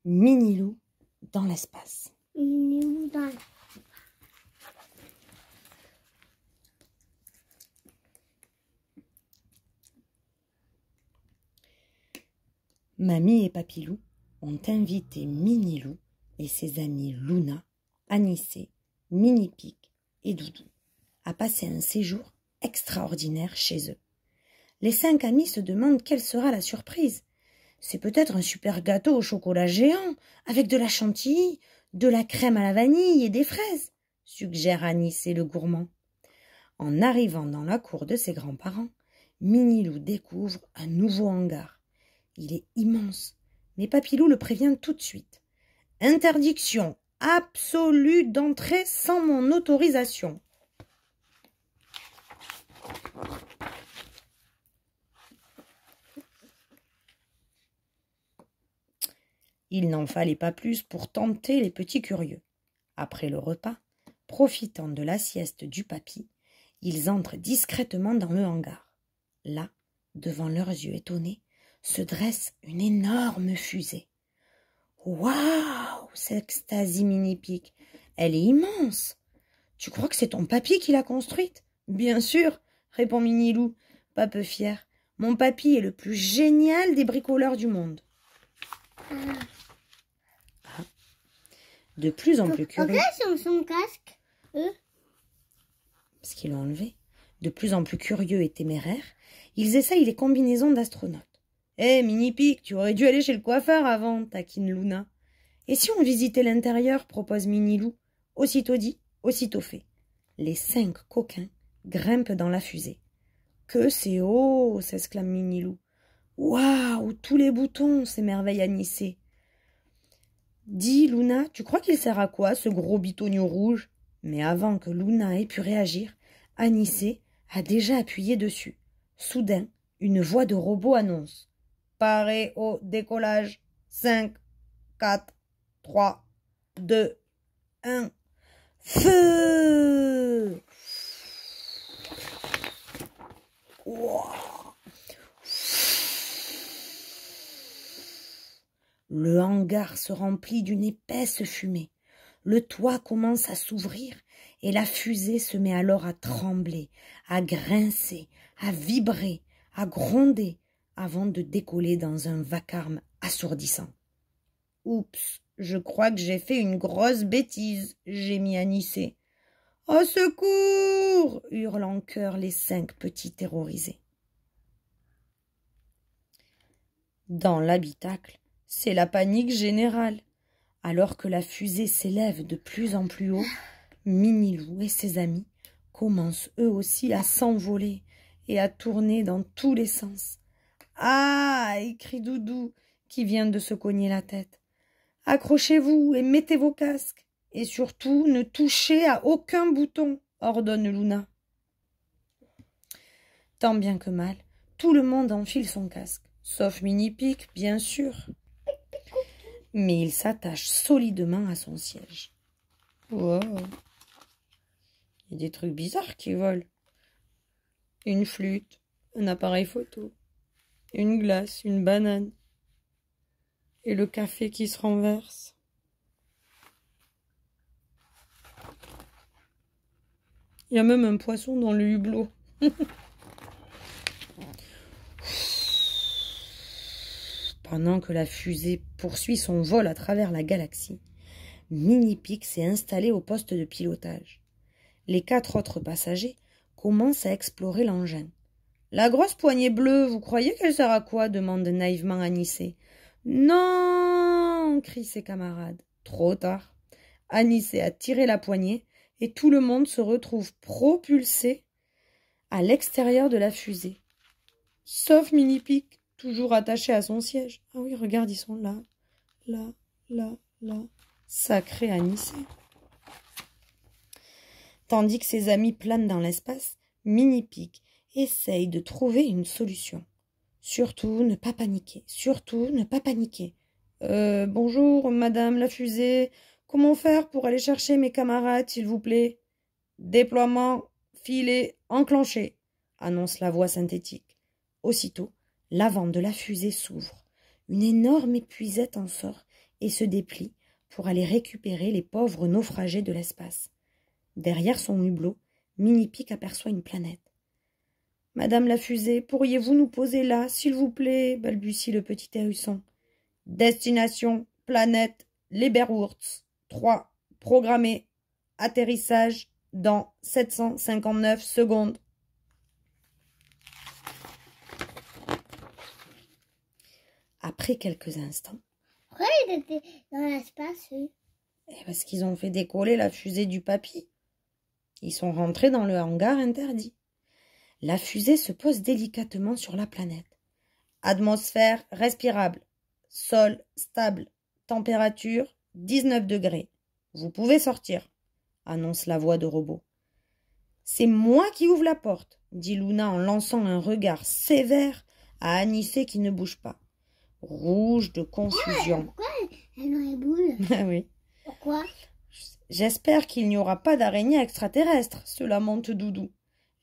Minilou dans l'espace. Minilou dans l'espace. Mamie et Papilou ont invité Minilou et ses amis Luna, Anissé, Minipic et Doudou à passer un séjour extraordinaire chez eux. Les 5 amis se demandent quelle sera la surprise. C'est peut-être un super gâteau au chocolat géant, avec de la chantilly, de la crème à la vanille et des fraises, suggère Anissé le gourmand. En arrivant dans la cour de ses grands-parents, Minilou découvre un nouveau hangar. Il est immense, mais Papilou le prévient tout de suite. Interdiction absolue d'entrer sans mon autorisation. Il n'en fallait pas plus pour tenter les petits curieux. Après le repas, profitant de la sieste du papy, ils entrent discrètement dans le hangar. Là, devant leurs yeux étonnés, se dresse une énorme fusée. « Waouh !» s'extasie Minipic. « Elle est immense. Tu crois que c'est ton papy qui l'a construite ?»« Bien sûr !» répond Minilou, pas peu fier. « Mon papy est le plus génial des bricoleurs du monde. » De plus en plus curieux... Regarde son casque. Parce qu'il l'a enlevé. De plus en plus curieux et téméraires, ils essayent les combinaisons d'astronautes. « Hé, Minipic, tu aurais dû aller chez le coiffeur avant, taquine Luna. »« Et si on visitait l'intérieur ?» propose Minilou. Aussitôt dit, aussitôt fait. Les 5 coquins grimpent dans la fusée. « Que c'est haut !» s'exclame Minilou. « Waouh, tous les boutons !» s'émerveille Anissé. « Dis, Luna, tu crois qu'il sert à quoi, ce gros bitonio rouge ?» Mais avant que Luna ait pu réagir, Anissé a déjà appuyé dessus. Soudain, une voix de robot annonce. « Paré au décollage. 5, 4, 3, 2, 1. Feu !» Wow. Le hangar se remplit d'une épaisse fumée. Le toit commence à s'ouvrir et la fusée se met alors à trembler, à grincer, à vibrer, à gronder avant de décoller dans un vacarme assourdissant. « Oups, je crois que j'ai fait une grosse bêtise » gémit Anissé. « Au secours !» hurlent en chœur les 5 petits terrorisés. Dans l'habitacle, c'est la panique générale. Alors que la fusée s'élève de plus en plus haut, Minilou et ses amis commencent eux aussi à s'envoler et à tourner dans tous les sens. « Ah !» crie Doudou, qui vient de se cogner la tête. « Accrochez-vous et mettez vos casques. Et surtout, ne touchez à aucun bouton !» ordonne Luna. Tant bien que mal, tout le monde enfile son casque, sauf Minipic, bien sûr. Mais il s'attache solidement à son siège. Wow. Il y a des trucs bizarres qui volent. Une flûte, un appareil photo, une glace, une banane et le café qui se renverse. Il y a même un poisson dans le hublot. Pendant que la fusée poursuit son vol à travers la galaxie, Minipic s'est installé au poste de pilotage. Les 4 autres passagers commencent à explorer l'engin. « La grosse poignée bleue, vous croyez qu'elle sert à quoi ?» demande naïvement Anissé. « Non !» crient ses camarades. Trop tard. Anissé a tiré la poignée et tout le monde se retrouve propulsé à l'extérieur de la fusée. Sauf Minipic, toujours attaché à son siège. Ah oui, regarde, ils sont là, là, là, là. Sacré Anissé. Tandis que ses amis planent dans l'espace, Minipic essaye de trouver une solution. Surtout ne pas paniquer, surtout ne pas paniquer. Bonjour, madame la fusée. Comment faire pour aller chercher mes camarades, s'il vous plaît? Déploiement, filet, enclenché, annonce la voix synthétique. Aussitôt, l'avant de la fusée s'ouvre. Une énorme épuisette en sort et se déplie pour aller récupérer les pauvres naufragés de l'espace. Derrière son hublot, Mini-Pic aperçoit une planète. « Madame la fusée, pourriez-vous nous poser là, s'il vous plaît ?» balbutie le petit hérisson. « Destination, planète, Leberwurz. 3. Programmé. Atterrissage dans 759 secondes. » Après quelques instants... Pourquoi il était dans l'espace, eux? Parce qu'ils ont fait décoller la fusée du papy. Ils sont rentrés dans le hangar interdit. La fusée se pose délicatement sur la planète. Atmosphère respirable. Sol stable. Température 19 degrés. Vous pouvez sortir, annonce la voix de robot. C'est moi qui ouvre la porte, dit Luna en lançant un regard sévère à Anicet qui ne bouge pas. Rouge de confusion. Pourquoi elle a les boules? Ah oui. Pourquoi? J'espère qu'il n'y aura pas d'araignées extraterrestres, se lamente Doudou.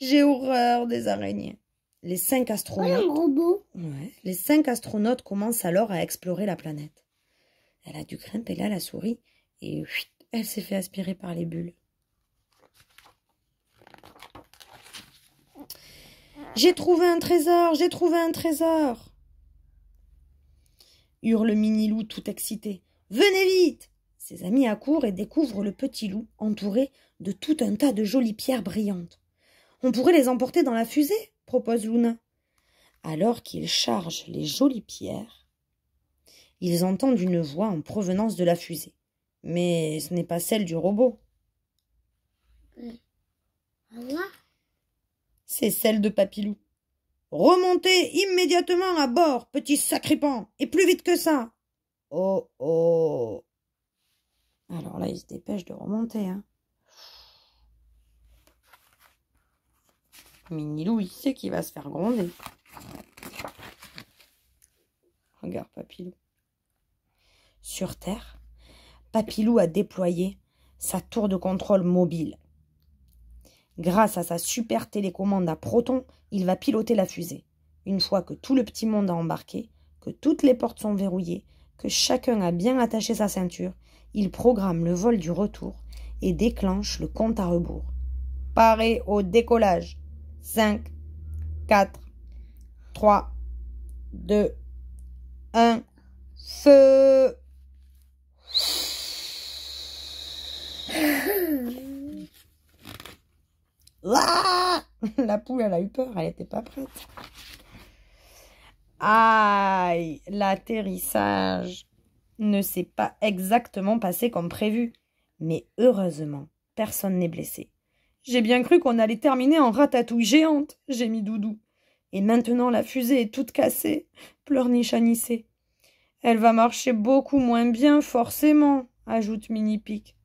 J'ai horreur des araignées. Les 5 astronautes... robot. Ouais, les 5 astronautes commencent alors à explorer la planète. Elle a dû grimper là, la souris, et elle s'est fait aspirer par les bulles. J'ai trouvé un trésor, j'ai trouvé un trésor, hurle Mini-Loup tout excité. Venez vite! Ses amis accourent et découvrent le petit loup entouré de tout un tas de jolies pierres brillantes. On pourrait les emporter dans la fusée, propose Luna. Alors qu'ils chargent les jolies pierres, ils entendent une voix en provenance de la fusée. Mais ce n'est pas celle du robot. C'est celle de Papilou. Remontez immédiatement à bord, petit sacripant, et plus vite que ça. Oh, oh. Alors là, il se dépêche de remonter, hein. Mini-Loup, il sait qu'il va se faire gronder. Regarde Papilou. Sur Terre, Papilou a déployé sa tour de contrôle mobile. Grâce à sa super télécommande à protons, il va piloter la fusée. Une fois que tout le petit monde a embarqué, que toutes les portes sont verrouillées, que chacun a bien attaché sa ceinture, il programme le vol du retour et déclenche le compte à rebours. Paré au décollage. 5, 4, 3, 2, 1, feu! Ah, la poule, elle a eu peur, elle n'était pas prête. Aïe, l'atterrissage ne s'est pas exactement passé comme prévu. Mais heureusement, personne n'est blessé. J'ai bien cru qu'on allait terminer en ratatouille géante, gémit Doudou. Et maintenant la fusée est toute cassée, pleurniche Anicet. Elle va marcher beaucoup moins bien, forcément, ajoute Mini-Pic.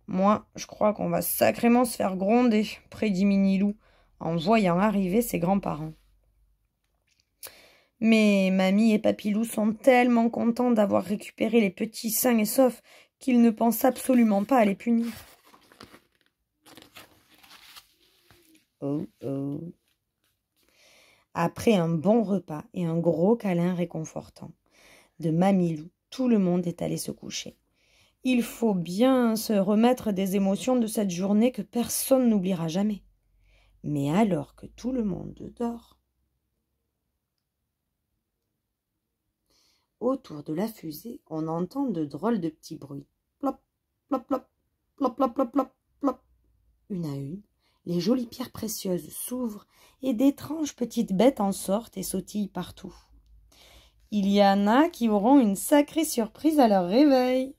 Moi, je crois qu'on va sacrément se faire gronder, prédit Mini-Loup, en voyant arriver ses grands-parents. Mais Mamie et Papilou sont tellement contents d'avoir récupéré les petits sains et saufs qu'ils ne pensent absolument pas à les punir. Oh oh. Après un bon repas et un gros câlin réconfortant de Mamie-Loup, tout le monde est allé se coucher. Il faut bien se remettre des émotions de cette journée que personne n'oubliera jamais. Mais alors que tout le monde dort, autour de la fusée, on entend de drôles de petits bruits. Plop, plop, plop, plop, plop, plop, plop, plop. Une à une, les jolies pierres précieuses s'ouvrent et d'étranges petites bêtes en sortent et sautillent partout. Il y en a qui auront une sacrée surprise à leur réveil.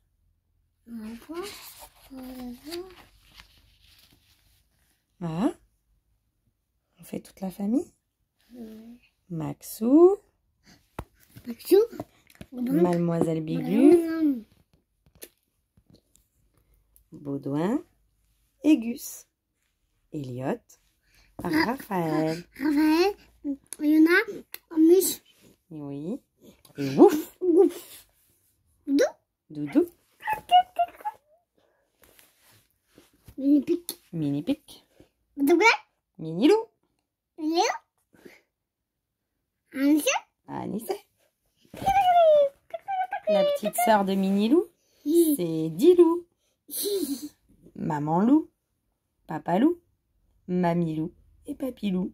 Ah, on fait toute la famille. Maxou, Mademoiselle Bigu, Baudouin et Gus, Elliot, Raphaël. Raphaël, Yona, Mus. Oui. Et ouf. Doudou. Doudou. Mini-Pic. Mini-Pic. Doudou. Mini-Loup. Léo. Anicet. Anicet. sœurs de Mini-Loup, c'est 10 loups. Maman loup, papa loup, mamie loup et papy loup.